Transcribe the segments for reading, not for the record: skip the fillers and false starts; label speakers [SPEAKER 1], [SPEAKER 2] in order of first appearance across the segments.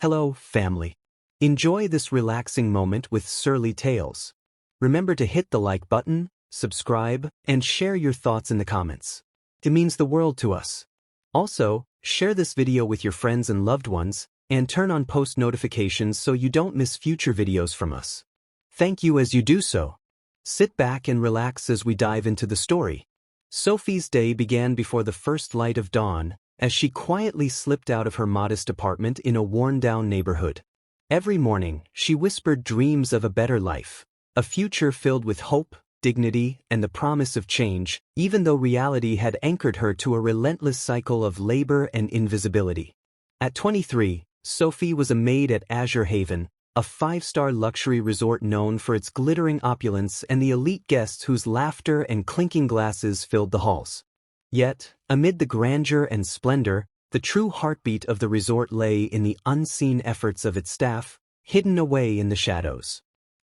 [SPEAKER 1] Hello, family. Enjoy this relaxing moment with Surly Tales. Remember to hit the like button, subscribe, and share your thoughts in the comments. It means the world to us. Also, share this video with your friends and loved ones, and turn on post notifications so you don't miss future videos from us. Thank you as you do so. Sit back and relax as we dive into the story. Sophie's day began before the first light of dawn, as she quietly slipped out of her modest apartment in a worn-down neighborhood. Every morning, she whispered dreams of a better life, a future filled with hope, dignity, and the promise of change, even though reality had anchored her to a relentless cycle of labor and invisibility. At 23, Sophie was a maid at Azure Haven, a five-star luxury resort known for its glittering opulence and the elite guests whose laughter and clinking glasses filled the halls. Yet, amid the grandeur and splendor, the true heartbeat of the resort lay in the unseen efforts of its staff, hidden away in the shadows.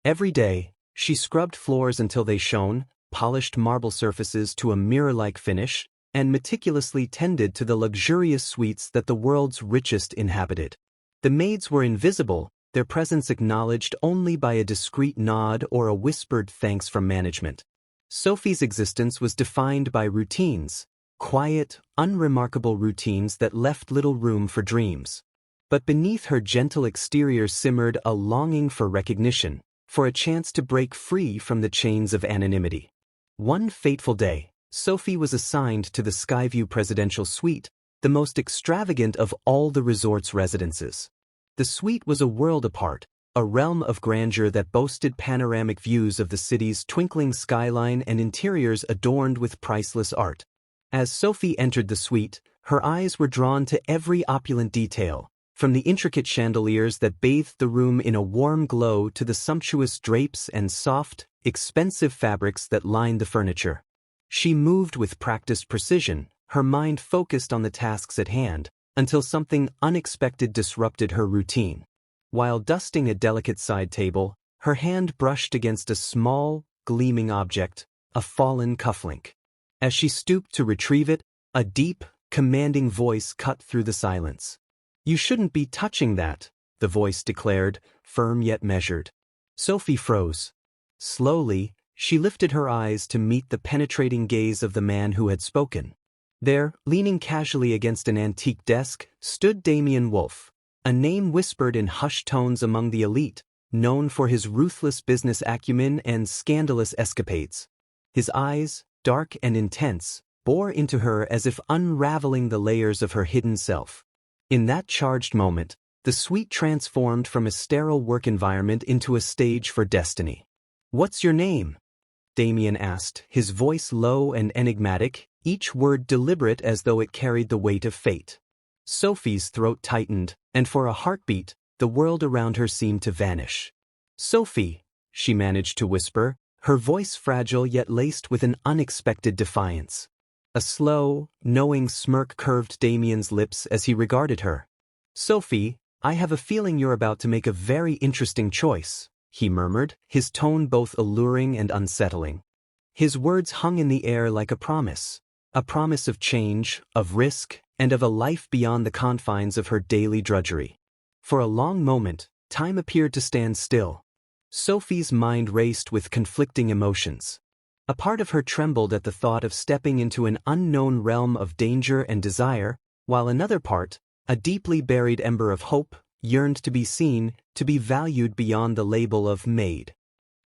[SPEAKER 1] Every day, she scrubbed floors until they shone, polished marble surfaces to a mirror-like finish, and meticulously tended to the luxurious suites that the world's richest inhabited. The maids were invisible, their presence acknowledged only by a discreet nod or a whispered thanks from management. Sophie's existence was defined by routines, quiet, unremarkable routines that left little room for dreams. But beneath her gentle exterior simmered a longing for recognition, for a chance to break free from the chains of anonymity. One fateful day, Sophie was assigned to the Skyview Presidential Suite, the most extravagant of all the resort's residences. The suite was a world apart, a realm of grandeur that boasted panoramic views of the city's twinkling skyline and interiors adorned with priceless art. As Sophie entered the suite, her eyes were drawn to every opulent detail, from the intricate chandeliers that bathed the room in a warm glow to the sumptuous drapes and soft, expensive fabrics that lined the furniture. She moved with practiced precision, her mind focused on the tasks at hand, until something unexpected disrupted her routine. While dusting a delicate side table, her hand brushed against a small, gleaming object, a fallen cufflink. As she stooped to retrieve it, a deep, commanding voice cut through the silence. "You shouldn't be touching that," the voice declared, firm yet measured. Sophie froze. Slowly, she lifted her eyes to meet the penetrating gaze of the man who had spoken. There, leaning casually against an antique desk, stood Damien Wolfe, a name whispered in hushed tones among the elite, known for his ruthless business acumen and scandalous escapades. His eyes, dark and intense, bore into her as if unraveling the layers of her hidden self. In that charged moment, the suite transformed from a sterile work environment into a stage for destiny. "What's your name?" Damien asked, his voice low and enigmatic, each word deliberate as though it carried the weight of fate. Sophie's throat tightened, and for a heartbeat, the world around her seemed to vanish. "Sophie," she managed to whisper, her voice fragile yet laced with an unexpected defiance. A slow, knowing smirk curved Damien's lips as he regarded her. "Sophie, I have a feeling you're about to make a very interesting choice," he murmured, his tone both alluring and unsettling. His words hung in the air like a promise of change, of risk, and of a life beyond the confines of her daily drudgery. For a long moment, time appeared to stand still. Sophie's mind raced with conflicting emotions. A part of her trembled at the thought of stepping into an unknown realm of danger and desire, while another part, a deeply buried ember of hope, yearned to be seen, to be valued beyond the label of maid.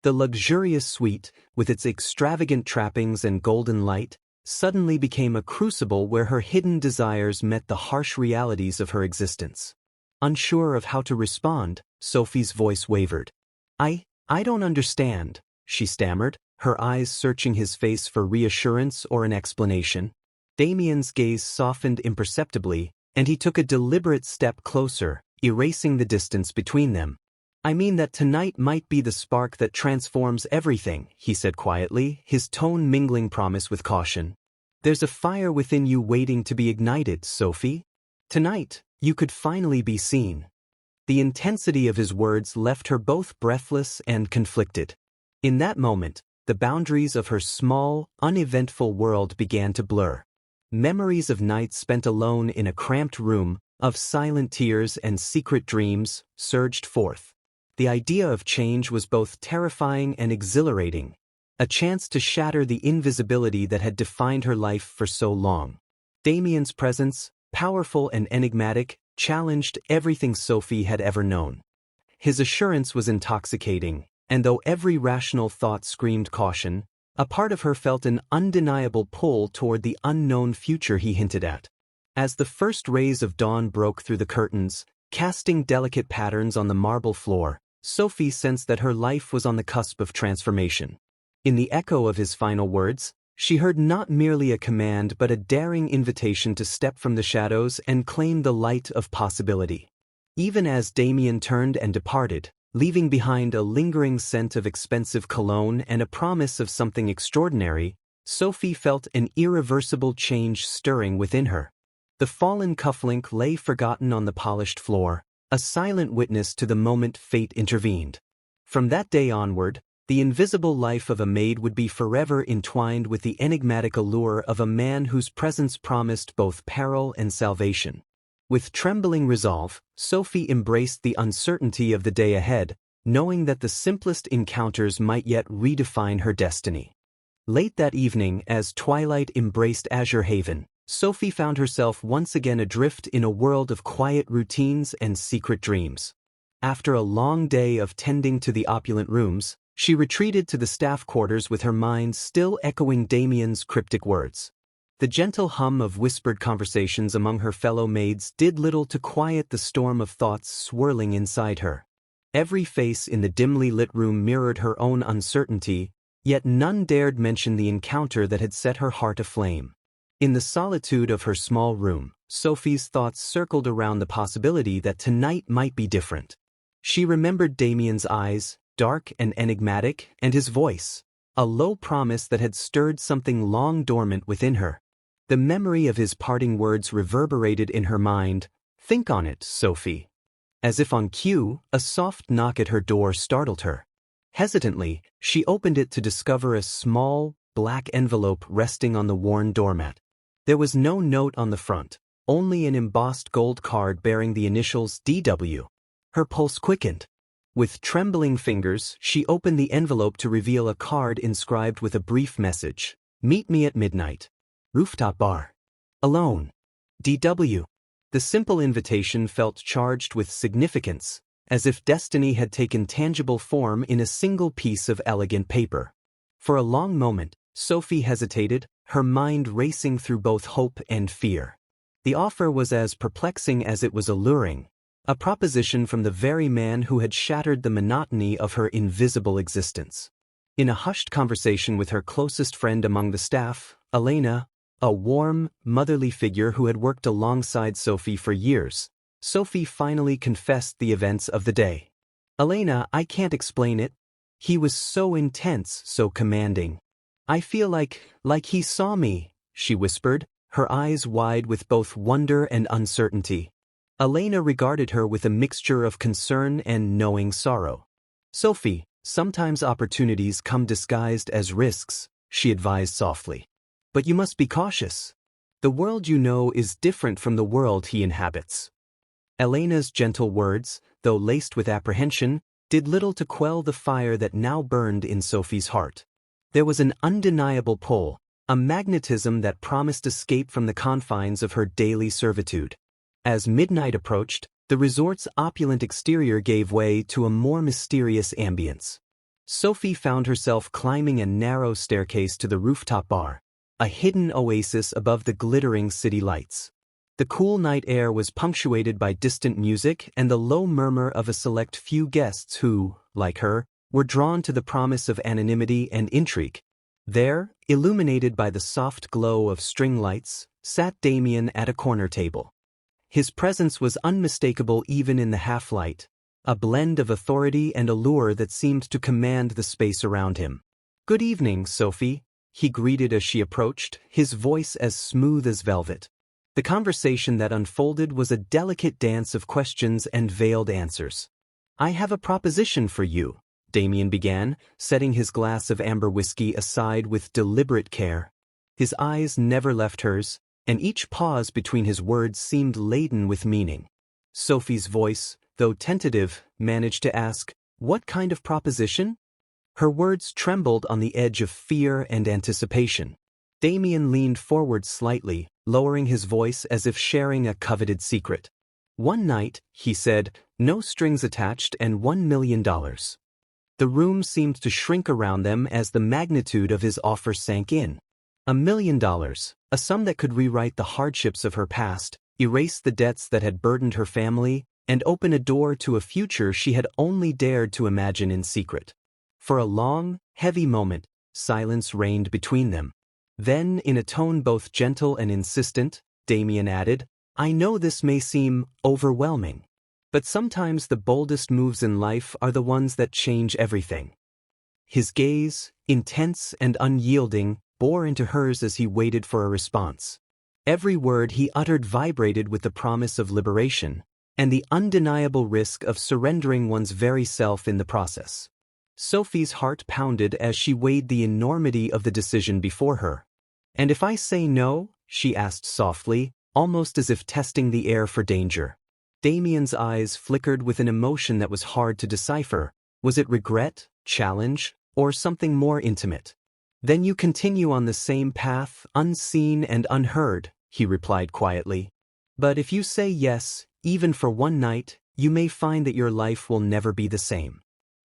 [SPEAKER 1] The luxurious suite, with its extravagant trappings and golden light, suddenly became a crucible where her hidden desires met the harsh realities of her existence. Unsure of how to respond, Sophie's voice wavered. I don't understand," she stammered, her eyes searching his face for reassurance or an explanation. Damien's gaze softened imperceptibly, and he took a deliberate step closer, erasing the distance between them. "I mean that tonight might be the spark that transforms everything," he said quietly, his tone mingling promise with caution. "There's a fire within you waiting to be ignited, Sophie. Tonight, you could finally be seen." The intensity of his words left her both breathless and conflicted. In that moment, the boundaries of her small, uneventful world began to blur. Memories of nights spent alone in a cramped room, of silent tears and secret dreams, surged forth. The idea of change was both terrifying and exhilarating, a chance to shatter the invisibility that had defined her life for so long. Damien's presence, powerful and enigmatic, challenged everything Sophie had ever known. His assurance was intoxicating, and though every rational thought screamed caution, a part of her felt an undeniable pull toward the unknown future he hinted at. As the first rays of dawn broke through the curtains, casting delicate patterns on the marble floor, Sophie sensed that her life was on the cusp of transformation. In the echo of his final words, she heard not merely a command but a daring invitation to step from the shadows and claim the light of possibility. Even as Damien turned and departed, leaving behind a lingering scent of expensive cologne and a promise of something extraordinary, Sophie felt an irreversible change stirring within her. The fallen cufflink lay forgotten on the polished floor, a silent witness to the moment fate intervened. From that day onward, the invisible life of a maid would be forever entwined with the enigmatic allure of a man whose presence promised both peril and salvation. With trembling resolve, Sophie embraced the uncertainty of the day ahead, knowing that the simplest encounters might yet redefine her destiny. Late that evening, as twilight embraced Azure Haven, Sophie found herself once again adrift in a world of quiet routines and secret dreams. After a long day of tending to the opulent rooms, she retreated to the staff quarters with her mind still echoing Damien's cryptic words. The gentle hum of whispered conversations among her fellow maids did little to quiet the storm of thoughts swirling inside her. Every face in the dimly lit room mirrored her own uncertainty, yet none dared mention the encounter that had set her heart aflame. In the solitude of her small room, Sophie's thoughts circled around the possibility that tonight might be different. She remembered Damien's eyes, dark and enigmatic, and his voice, a low promise that had stirred something long dormant within her. The memory of his parting words reverberated in her mind. "Think on it, Sophie." As if on cue, a soft knock at her door startled her. Hesitantly, she opened it to discover a small, black envelope resting on the worn doormat. There was no note on the front, only an embossed gold card bearing the initials DW. Her pulse quickened. With trembling fingers, she opened the envelope to reveal a card inscribed with a brief message. "Meet me at midnight. Rooftop bar. Alone. DW." The simple invitation felt charged with significance, as if destiny had taken tangible form in a single piece of elegant paper. For a long moment, Sophie hesitated, her mind racing through both hope and fear. The offer was as perplexing as it was alluring, a proposition from the very man who had shattered the monotony of her invisible existence. In a hushed conversation with her closest friend among the staff, Elena, a warm, motherly figure who had worked alongside Sophie for years, Sophie finally confessed the events of the day. "Elena, I can't explain it. He was so intense, so commanding. I feel like he saw me," she whispered, her eyes wide with both wonder and uncertainty. Elena regarded her with a mixture of concern and knowing sorrow. "Sophie, sometimes opportunities come disguised as risks," she advised softly. "But you must be cautious. The world you know is different from the world he inhabits." Elena's gentle words, though laced with apprehension, did little to quell the fire that now burned in Sophie's heart. There was an undeniable pull, a magnetism that promised escape from the confines of her daily servitude. As midnight approached, the resort's opulent exterior gave way to a more mysterious ambience. Sophie found herself climbing a narrow staircase to the rooftop bar, a hidden oasis above the glittering city lights. The cool night air was punctuated by distant music and the low murmur of a select few guests who, like her, were drawn to the promise of anonymity and intrigue. There, illuminated by the soft glow of string lights, sat Damien at a corner table. His presence was unmistakable even in the half-light, a blend of authority and allure that seemed to command the space around him. "Good evening, Sophie," he greeted as she approached, his voice as smooth as velvet. The conversation that unfolded was a delicate dance of questions and veiled answers. "I have a proposition for you," Damien began, setting his glass of amber whiskey aside with deliberate care. His eyes never left hers, and each pause between his words seemed laden with meaning. Sophie's voice, though tentative, managed to ask, "What kind of proposition?" Her words trembled on the edge of fear and anticipation. Damien leaned forward slightly, lowering his voice as if sharing a coveted secret. "One night," he said, "no strings attached and $1 million." The room seemed to shrink around them as the magnitude of his offer sank in. $1 million, a sum that could rewrite the hardships of her past, erase the debts that had burdened her family, and open a door to a future she had only dared to imagine in secret. For a long, heavy moment, silence reigned between them. Then, in a tone both gentle and insistent, Damien added, "I know this may seem overwhelming, but sometimes the boldest moves in life are the ones that change everything." His gaze, intense and unyielding, bore into hers as he waited for a response. Every word he uttered vibrated with the promise of liberation, and the undeniable risk of surrendering one's very self in the process. Sophie's heart pounded as she weighed the enormity of the decision before her. "And if I say no?" she asked softly, almost as if testing the air for danger. Damien's eyes flickered with an emotion that was hard to decipher. Was it regret, challenge, or something more intimate? "Then you continue on the same path, unseen and unheard," he replied quietly. "But if you say yes, even for one night, you may find that your life will never be the same."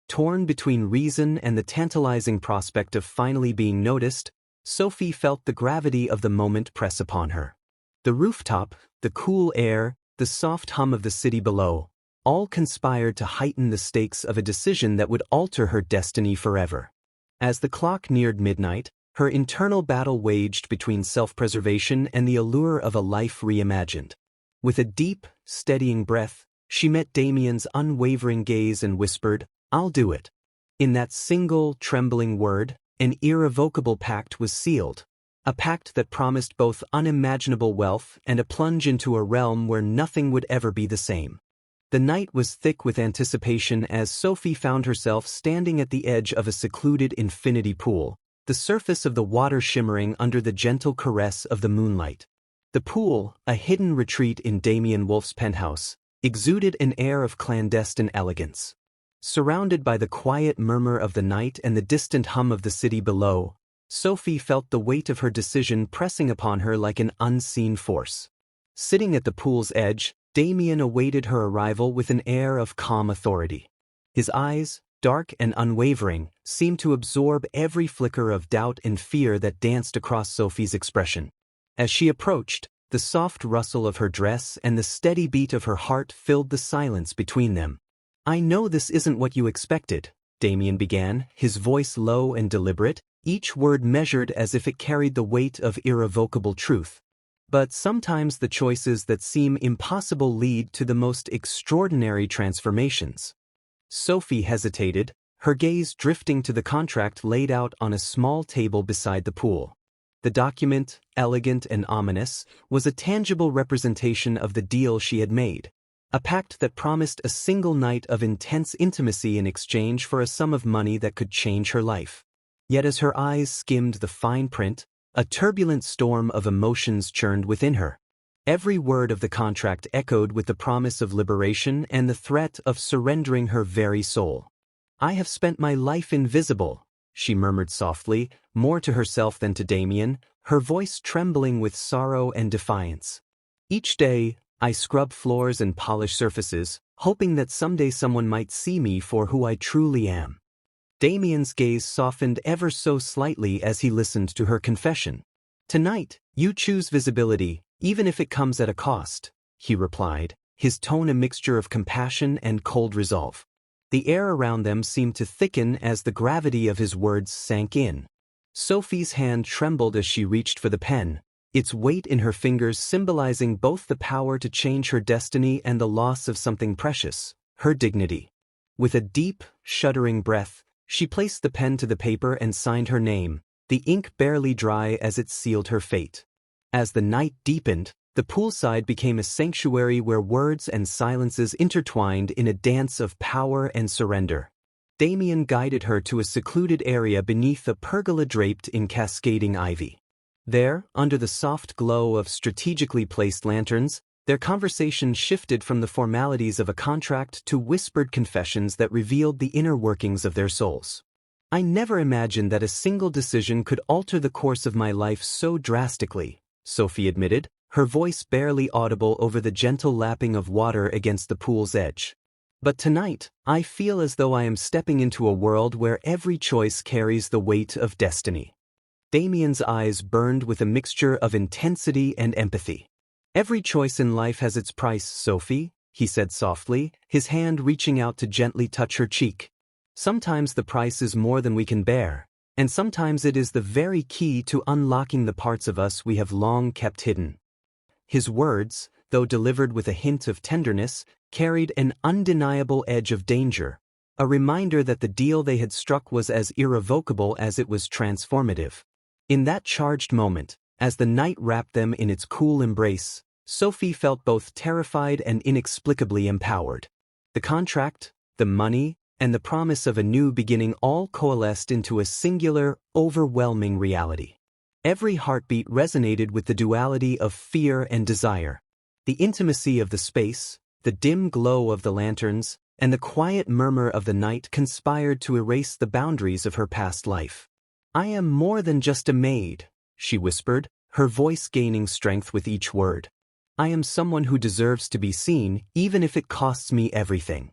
[SPEAKER 1] Torn between reason and the tantalizing prospect of finally being noticed, Sophie felt the gravity of the moment press upon her. The rooftop, the cool air, the soft hum of the city below, all conspired to heighten the stakes of a decision that would alter her destiny forever. As the clock neared midnight, her internal battle waged between self-preservation and the allure of a life reimagined. With a deep, steadying breath, she met Damien's unwavering gaze and whispered, "I'll do it." In that single, trembling word, an irrevocable pact was sealed. A pact that promised both unimaginable wealth and a plunge into a realm where nothing would ever be the same. The night was thick with anticipation as Sophie found herself standing at the edge of a secluded infinity pool, the surface of the water shimmering under the gentle caress of the moonlight. The pool, a hidden retreat in Damien Wolf's penthouse, exuded an air of clandestine elegance. Surrounded by the quiet murmur of the night and the distant hum of the city below, Sophie felt the weight of her decision pressing upon her like an unseen force. Sitting at the pool's edge, Damien awaited her arrival with an air of calm authority. His eyes, dark and unwavering, seemed to absorb every flicker of doubt and fear that danced across Sophie's expression. As she approached, the soft rustle of her dress and the steady beat of her heart filled the silence between them. "I know this isn't what you expected," Damien began, his voice low and deliberate, each word measured as if it carried the weight of irrevocable truth. "But sometimes the choices that seem impossible lead to the most extraordinary transformations." Sophie hesitated, her gaze drifting to the contract laid out on a small table beside the pool. The document, elegant and ominous, was a tangible representation of the deal she had made. A pact that promised a single night of intense intimacy in exchange for a sum of money that could change her life. Yet as her eyes skimmed the fine print, a turbulent storm of emotions churned within her. Every word of the contract echoed with the promise of liberation and the threat of surrendering her very soul. "I have spent my life invisible," she murmured softly, more to herself than to Damien, her voice trembling with sorrow and defiance. "Each day, I scrub floors and polish surfaces, hoping that someday someone might see me for who I truly am." Damien's gaze softened ever so slightly as he listened to her confession. "Tonight, you choose visibility, even if it comes at a cost," he replied, his tone a mixture of compassion and cold resolve. The air around them seemed to thicken as the gravity of his words sank in. Sophie's hand trembled as she reached for the pen, its weight in her fingers symbolizing both the power to change her destiny and the loss of something precious, her dignity. With a deep, shuddering breath, she placed the pen to the paper and signed her name, the ink barely dry as it sealed her fate. As the night deepened, the poolside became a sanctuary where words and silences intertwined in a dance of power and surrender. Damien guided her to a secluded area beneath a pergola draped in cascading ivy. There, under the soft glow of strategically placed lanterns, their conversation shifted from the formalities of a contract to whispered confessions that revealed the inner workings of their souls. I never imagined that a single decision could alter the course of my life so drastically, Sophie admitted, her voice barely audible over the gentle lapping of water against the pool's edge. But tonight, I feel as though I am stepping into a world where every choice carries the weight of destiny. Damien's eyes burned with a mixture of intensity and empathy. Every choice in life has its price, Sophie, he said softly, his hand reaching out to gently touch her cheek. Sometimes the price is more than we can bear, and sometimes it is the very key to unlocking the parts of us we have long kept hidden. His words, though delivered with a hint of tenderness, carried an undeniable edge of danger, a reminder that the deal they had struck was as irrevocable as it was transformative. In that charged moment, as the night wrapped them in its cool embrace, Sophie felt both terrified and inexplicably empowered. The contract, the money, and the promise of a new beginning all coalesced into a singular, overwhelming reality. Every heartbeat resonated with the duality of fear and desire. The intimacy of the space, the dim glow of the lanterns, and the quiet murmur of the night conspired to erase the boundaries of her past life. "I am more than just a maid," she whispered, her voice gaining strength with each word. "I am someone who deserves to be seen, even if it costs me everything."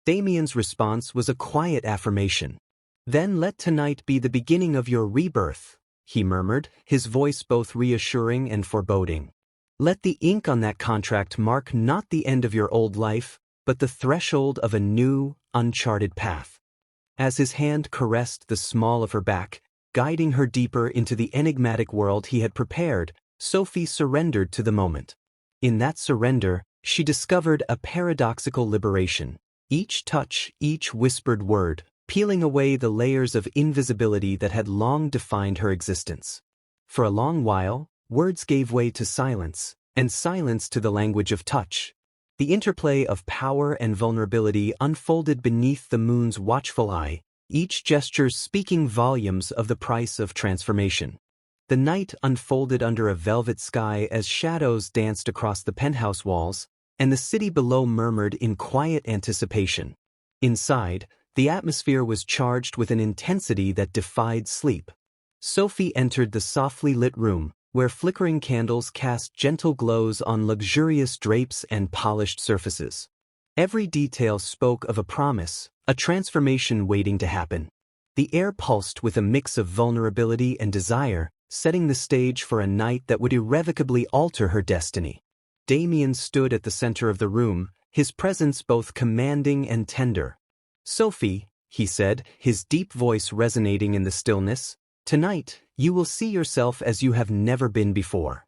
[SPEAKER 1] Damien's response was a quiet affirmation. "Then let tonight be the beginning of your rebirth," he murmured, his voice both reassuring and foreboding. "Let the ink on that contract mark not the end of your old life, but the threshold of a new, uncharted path." As his hand caressed the small of her back, guiding her deeper into the enigmatic world he had prepared, Sophie surrendered to the moment. In that surrender, she discovered a paradoxical liberation. Each touch, each whispered word, peeling away the layers of invisibility that had long defined her existence. For a long while, words gave way to silence, and silence to the language of touch. The interplay of power and vulnerability unfolded beneath the moon's watchful eye, each gesture speaking volumes of the price of transformation. The night unfolded under a velvet sky as shadows danced across the penthouse walls, and the city below murmured in quiet anticipation. Inside, the atmosphere was charged with an intensity that defied sleep. Sophie entered the softly lit room, where flickering candles cast gentle glows on luxurious drapes and polished surfaces. Every detail spoke of a promise, a transformation waiting to happen. The air pulsed with a mix of vulnerability and desire, setting the stage for a night that would irrevocably alter her destiny. Damien stood at the center of the room, his presence both commanding and tender. "Sophie," he said, his deep voice resonating in the stillness, "tonight, you will see yourself as you have never been before."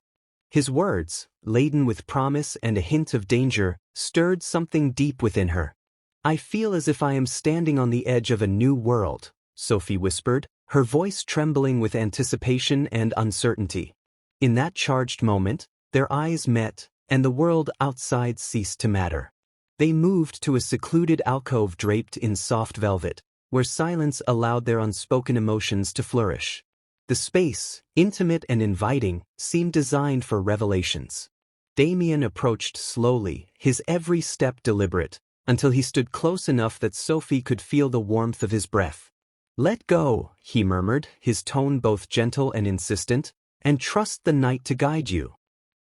[SPEAKER 1] His words, laden with promise and a hint of danger, stirred something deep within her. "I feel as if I am standing on the edge of a new world," Sophie whispered, her voice trembling with anticipation and uncertainty. In that charged moment, their eyes met, and the world outside ceased to matter. They moved to a secluded alcove draped in soft velvet, where silence allowed their unspoken emotions to flourish. The space, intimate and inviting, seemed designed for revelations. Damien approached slowly, his every step deliberate, until he stood close enough that Sophie could feel the warmth of his breath. "Let go," he murmured, his tone both gentle and insistent, "and trust the night to guide you."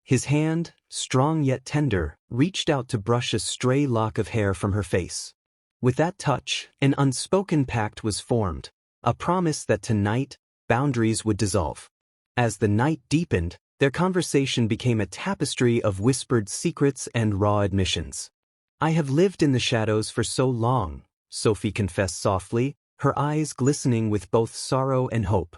[SPEAKER 1] His hand, strong yet tender, reached out to brush a stray lock of hair from her face. With that touch, an unspoken pact was formed, a promise that tonight, boundaries would dissolve. As the night deepened, their conversation became a tapestry of whispered secrets and raw admissions. "I have lived in the shadows for so long," Sophie confessed softly, her eyes glistening with both sorrow and hope.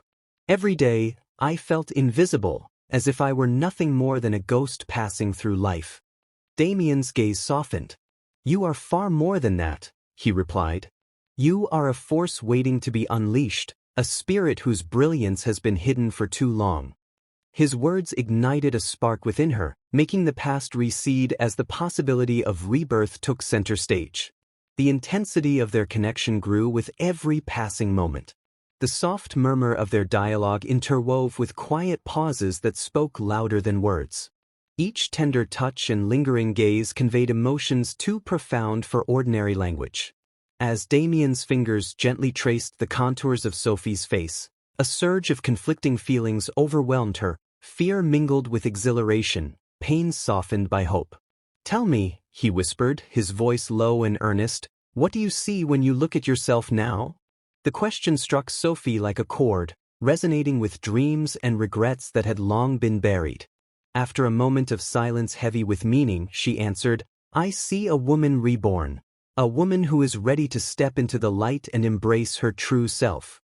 [SPEAKER 1] "Every day, I felt invisible, as if I were nothing more than a ghost passing through life." Damien's gaze softened. "You are far more than that," he replied. "You are a force waiting to be unleashed, a spirit whose brilliance has been hidden for too long." His words ignited a spark within her, making the past recede as the possibility of rebirth took center stage. The intensity of their connection grew with every passing moment. The soft murmur of their dialogue interwove with quiet pauses that spoke louder than words. Each tender touch and lingering gaze conveyed emotions too profound for ordinary language. As Damien's fingers gently traced the contours of Sophie's face, a surge of conflicting feelings overwhelmed her, fear mingled with exhilaration, pain softened by hope. "Tell me," he whispered, his voice low and earnest, "what do you see when you look at yourself now?" The question struck Sophie like a chord, resonating with dreams and regrets that had long been buried. After a moment of silence heavy with meaning, she answered, "I see a woman reborn, a woman who is ready to step into the light and embrace her true self."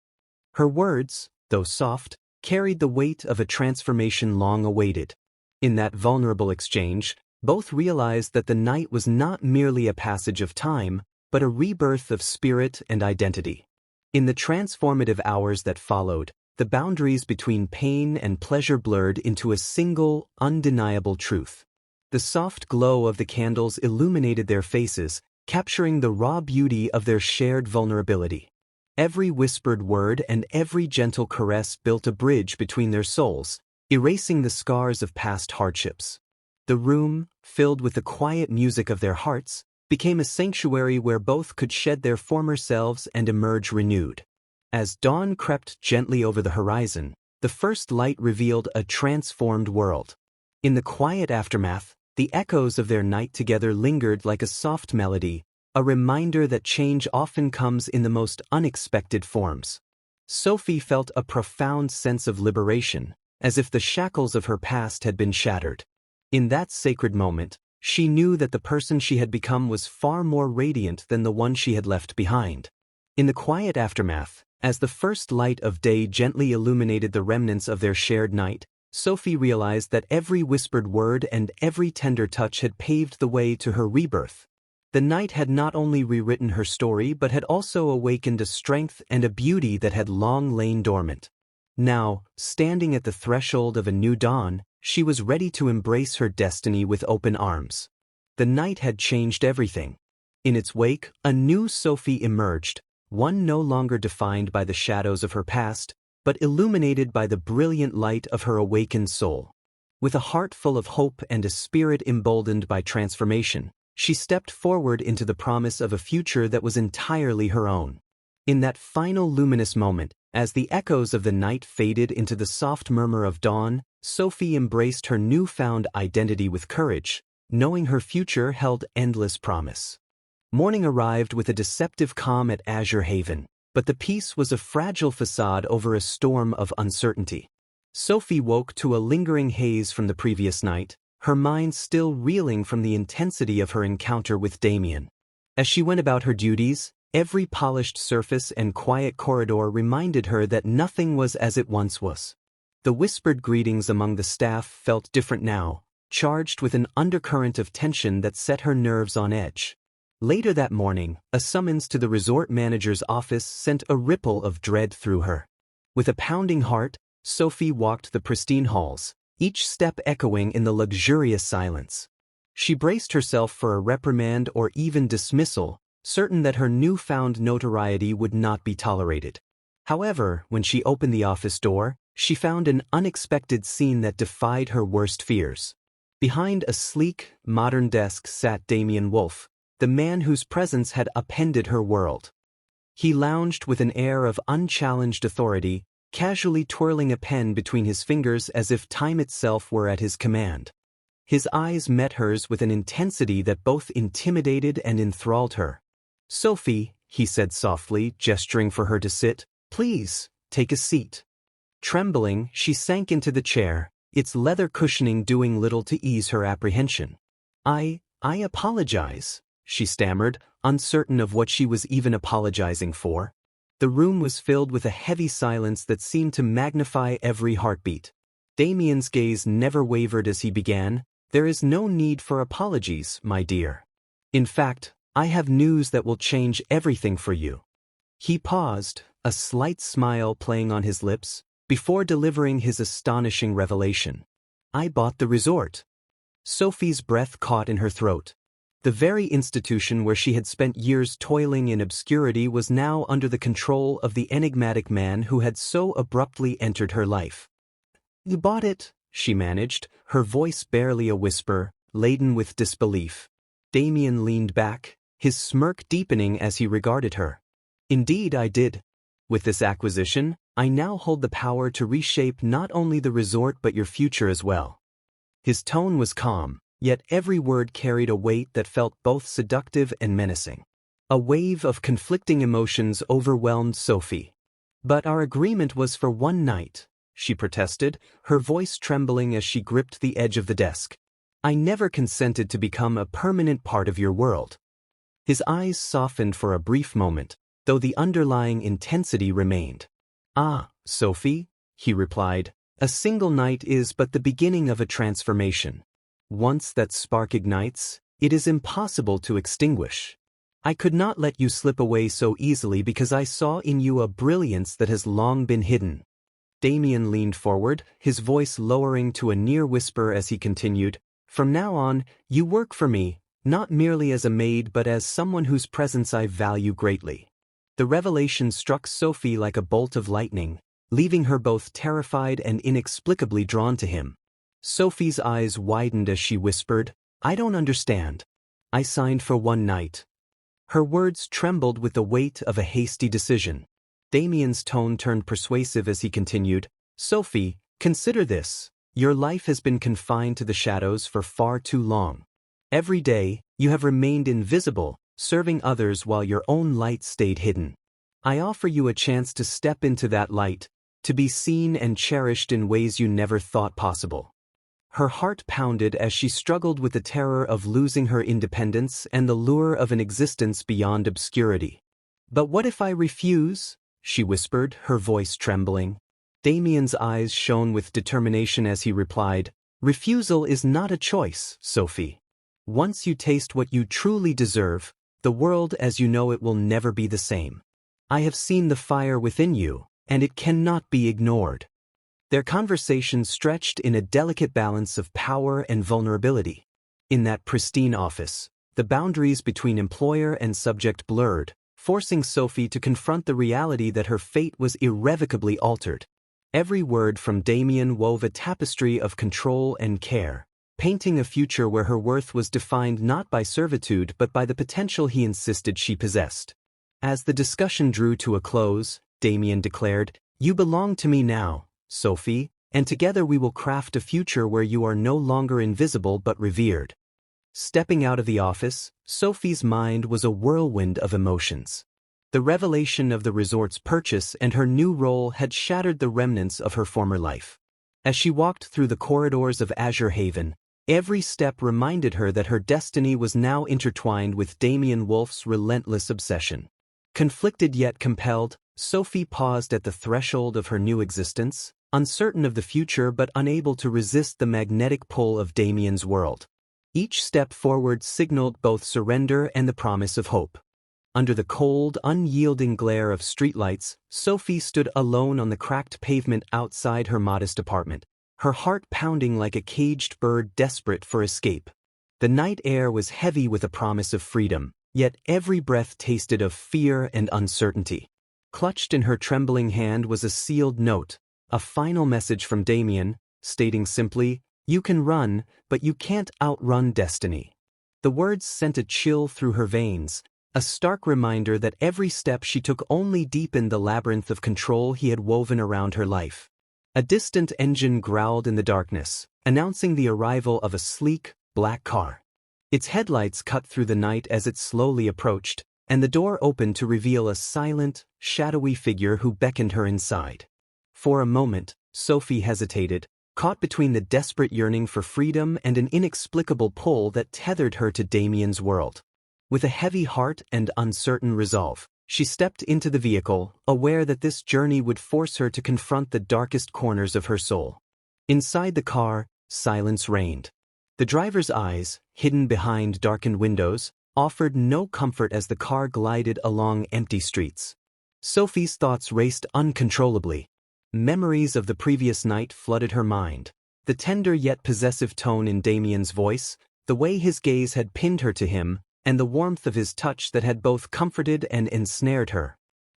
[SPEAKER 1] Her words, though soft, carried the weight of a transformation long awaited. In that vulnerable exchange, both realized that the night was not merely a passage of time, but a rebirth of spirit and identity. In the transformative hours that followed, the boundaries between pain and pleasure blurred into a single, undeniable truth. The soft glow of the candles illuminated their faces, capturing the raw beauty of their shared vulnerability. Every whispered word and every gentle caress built a bridge between their souls, erasing the scars of past hardships. The room, filled with the quiet music of their hearts, became a sanctuary where both could shed their former selves and emerge renewed. As dawn crept gently over the horizon, the first light revealed a transformed world. In the quiet aftermath, the echoes of their night together lingered like a soft melody, a reminder that change often comes in the most unexpected forms. Sophie felt a profound sense of liberation, as if the shackles of her past had been shattered. In that sacred moment, she knew that the person she had become was far more radiant than the one she had left behind. In the quiet aftermath, as the first light of day gently illuminated the remnants of their shared night, Sophie realized that every whispered word and every tender touch had paved the way to her rebirth. The night had not only rewritten her story but had also awakened a strength and a beauty that had long lain dormant. Now, standing at the threshold of a new dawn, she was ready to embrace her destiny with open arms. The night had changed everything. In its wake, a new Sophie emerged, one no longer defined by the shadows of her past, but illuminated by the brilliant light of her awakened soul. With a heart full of hope and a spirit emboldened by transformation, she stepped forward into the promise of a future that was entirely her own. In that final luminous moment, as the echoes of the night faded into the soft murmur of dawn, Sophie embraced her newfound identity with courage, knowing her future held endless promise. Morning arrived with a deceptive calm at Azure Haven, but the peace was a fragile facade over a storm of uncertainty. Sophie woke to a lingering haze from the previous night, her mind still reeling from the intensity of her encounter with Damien. As she went about her duties, every polished surface and quiet corridor reminded her that nothing was as it once was. The whispered greetings among the staff felt different now, charged with an undercurrent of tension that set her nerves on edge. Later that morning, a summons to the resort manager's office sent a ripple of dread through her. With a pounding heart, Sophie walked the pristine halls, each step echoing in the luxurious silence. She braced herself for a reprimand or even dismissal, certain that her newfound notoriety would not be tolerated. However, when she opened the office door, she found an unexpected scene that defied her worst fears. Behind a sleek, modern desk sat Damien Wolfe, the man whose presence had upended her world. He lounged with an air of unchallenged authority, casually twirling a pen between his fingers as if time itself were at his command. His eyes met hers with an intensity that both intimidated and enthralled her. "Sophie," he said softly, gesturing for her to sit, "please, take a seat." Trembling, she sank into the chair, its leather cushioning doing little to ease her apprehension. I apologize," she stammered, uncertain of what she was even apologizing for. The room was filled with a heavy silence that seemed to magnify every heartbeat. Damien's gaze never wavered as he began, "There is no need for apologies, my dear. In fact, I have news that will change everything for you." He paused, a slight smile playing on his lips, before delivering his astonishing revelation. "I bought the resort." Sophie's breath caught in her throat. The very institution where she had spent years toiling in obscurity was now under the control of the enigmatic man who had so abruptly entered her life. "You bought it," she managed, her voice barely a whisper, laden with disbelief. Damien leaned back, his smirk deepening as he regarded her. "Indeed I did. With this acquisition, I now hold the power to reshape not only the resort but your future as well." His tone was calm, yet every word carried a weight that felt both seductive and menacing. A wave of conflicting emotions overwhelmed Sophie. "But our agreement was for one night," she protested, her voice trembling as she gripped the edge of the desk. "I never consented to become a permanent part of your world." His eyes softened for a brief moment, though the underlying intensity remained. "Ah, Sophie," he replied, "a single night is but the beginning of a transformation. Once that spark ignites, it is impossible to extinguish. I could not let you slip away so easily because I saw in you a brilliance that has long been hidden." Damien leaned forward, his voice lowering to a near whisper as he continued, "From now on, you work for me, not merely as a maid but as someone whose presence I value greatly." The revelation struck Sophie like a bolt of lightning, leaving her both terrified and inexplicably drawn to him. Sophie's eyes widened as she whispered, "I don't understand. I signed for one night." Her words trembled with the weight of a hasty decision. Damien's tone turned persuasive as he continued, "Sophie, consider this. Your life has been confined to the shadows for far too long. Every day, you have remained invisible, serving others while your own light stayed hidden. I offer you a chance to step into that light, to be seen and cherished in ways you never thought possible." Her heart pounded as she struggled with the terror of losing her independence and the lure of an existence beyond obscurity. "But what if I refuse?" she whispered, her voice trembling. Damien's eyes shone with determination as he replied, "Refusal is not a choice, Sophie. Once you taste what you truly deserve, the world as you know it will never be the same. I have seen the fire within you, and it cannot be ignored." Their conversation stretched in a delicate balance of power and vulnerability. In that pristine office, the boundaries between employer and subject blurred, forcing Sophie to confront the reality that her fate was irrevocably altered. Every word from Damien wove a tapestry of control and care, painting a future where her worth was defined not by servitude but by the potential he insisted she possessed. As the discussion drew to a close, Damien declared, "You belong to me now, Sophie, and together we will craft a future where you are no longer invisible but revered." Stepping out of the office, Sophie's mind was a whirlwind of emotions. The revelation of the resort's purchase and her new role had shattered the remnants of her former life. As she walked through the corridors of Azure Haven, every step reminded her that her destiny was now intertwined with Damien Wolf's relentless obsession. Conflicted yet compelled, Sophie paused at the threshold of her new existence, uncertain of the future but unable to resist the magnetic pull of Damien's world. Each step forward signaled both surrender and the promise of hope. Under the cold, unyielding glare of streetlights, Sophie stood alone on the cracked pavement outside her modest apartment, her heart pounding like a caged bird desperate for escape. The night air was heavy with a promise of freedom, yet every breath tasted of fear and uncertainty. Clutched in her trembling hand was a sealed note, a final message from Damien, stating simply, "You can run, but you can't outrun destiny." The words sent a chill through her veins, a stark reminder that every step she took only deepened the labyrinth of control he had woven around her life. A distant engine growled in the darkness, announcing the arrival of a sleek, black car. Its headlights cut through the night as it slowly approached, and the door opened to reveal a silent, shadowy figure who beckoned her inside. For a moment, Sophie hesitated, caught between the desperate yearning for freedom and an inexplicable pull that tethered her to Damien's world. With a heavy heart and uncertain resolve, she stepped into the vehicle, aware that this journey would force her to confront the darkest corners of her soul. Inside the car, silence reigned. The driver's eyes, hidden behind darkened windows, offered no comfort as the car glided along empty streets. Sophie's thoughts raced uncontrollably. Memories of the previous night flooded her mind. The tender yet possessive tone in Damien's voice, the way his gaze had pinned her to him, and the warmth of his touch that had both comforted and ensnared her.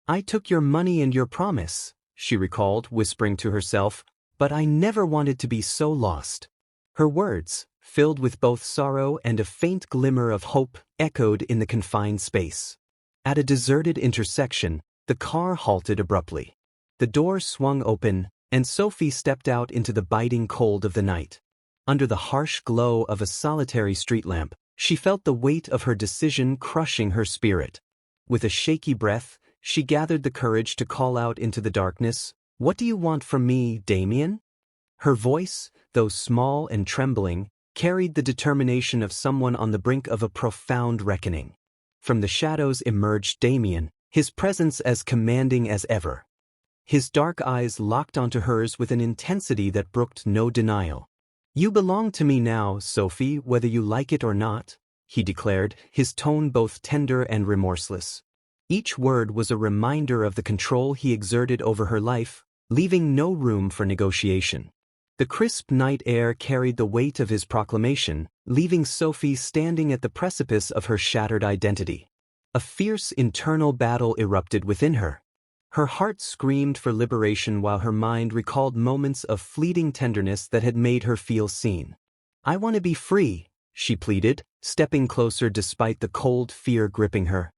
[SPEAKER 1] "I took your money and your promise," she recalled, whispering to herself, "but I never wanted to be so lost." Her words, filled with both sorrow and a faint glimmer of hope, echoed in the confined space. At a deserted intersection, the car halted abruptly. The door swung open, and Sophie stepped out into the biting cold of the night. Under the harsh glow of a solitary street lamp, she felt the weight of her decision crushing her spirit. With a shaky breath, she gathered the courage to call out into the darkness, "What do you want from me, Damien?" Her voice, though small and trembling, carried the determination of someone on the brink of a profound reckoning. From the shadows emerged Damien, his presence as commanding as ever. His dark eyes locked onto hers with an intensity that brooked no denial. "You belong to me now, Sophie, whether you like it or not," he declared, his tone both tender and remorseless. Each word was a reminder of the control he exerted over her life, leaving no room for negotiation. The crisp night air carried the weight of his proclamation, leaving Sophie standing at the precipice of her shattered identity. A fierce internal battle erupted within her. Her heart screamed for liberation while her mind recalled moments of fleeting tenderness that had made her feel seen. "I want to be free," she pleaded, stepping closer despite the cold fear gripping her.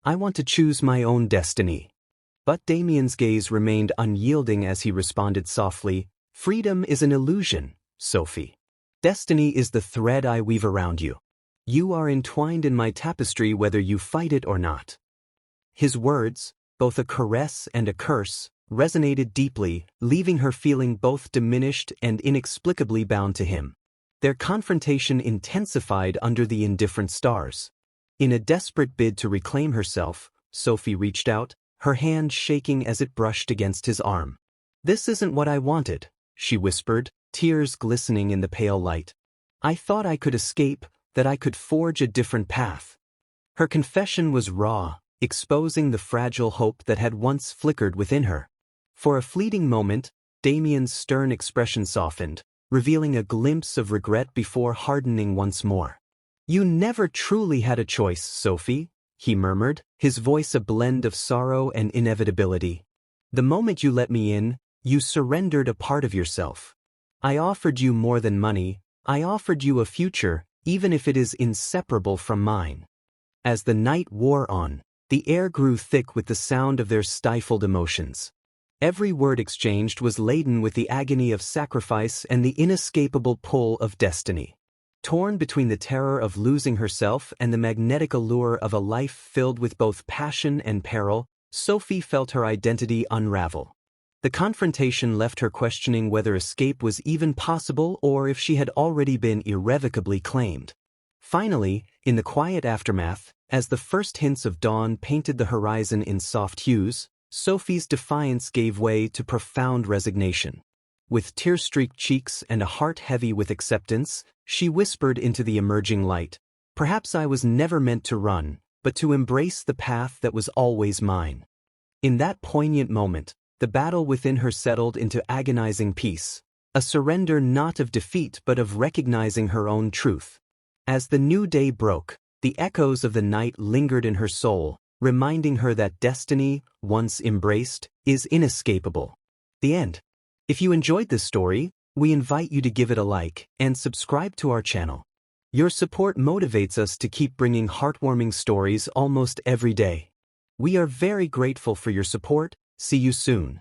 [SPEAKER 1] "I want to choose my own destiny." But Damien's gaze remained unyielding as he responded softly, "Freedom is an illusion, Sophie. Destiny is the thread I weave around you. You are entwined in my tapestry whether you fight it or not." His words, both a caress and a curse, resonated deeply, leaving her feeling both diminished and inexplicably bound to him. Their confrontation intensified under the indifferent stars. In a desperate bid to reclaim herself, Sophie reached out, her hand shaking as it brushed against his arm. "This isn't what I wanted," she whispered, tears glistening in the pale light. "I thought I could escape, that I could forge a different path." Her confession was raw, exposing the fragile hope that had once flickered within her. For a fleeting moment, Damien's stern expression softened, revealing a glimpse of regret before hardening once more. "You never truly had a choice, Sophie," he murmured, his voice a blend of sorrow and inevitability. "The moment you let me in, you surrendered a part of yourself. I offered you more than money, I offered you a future, even if it is inseparable from mine." As the night wore on, the air grew thick with the sound of their stifled emotions. Every word exchanged was laden with the agony of sacrifice and the inescapable pull of destiny. Torn between the terror of losing herself and the magnetic allure of a life filled with both passion and peril, Sophie felt her identity unravel. The confrontation left her questioning whether escape was even possible or if she had already been irrevocably claimed. Finally, in the quiet aftermath, as the first hints of dawn painted the horizon in soft hues, Sophie's defiance gave way to profound resignation. With tear-streaked cheeks and a heart heavy with acceptance, she whispered into the emerging light, "Perhaps I was never meant to run, but to embrace the path that was always mine." In that poignant moment, the battle within her settled into agonizing peace, a surrender not of defeat but of recognizing her own truth. As the new day broke, the echoes of the night lingered in her soul, reminding her that destiny, once embraced, is inescapable. The end. If you enjoyed this story, we invite you to give it a like and subscribe to our channel. Your support motivates us to keep bringing heartwarming stories almost every day. We are very grateful for your support. See you soon.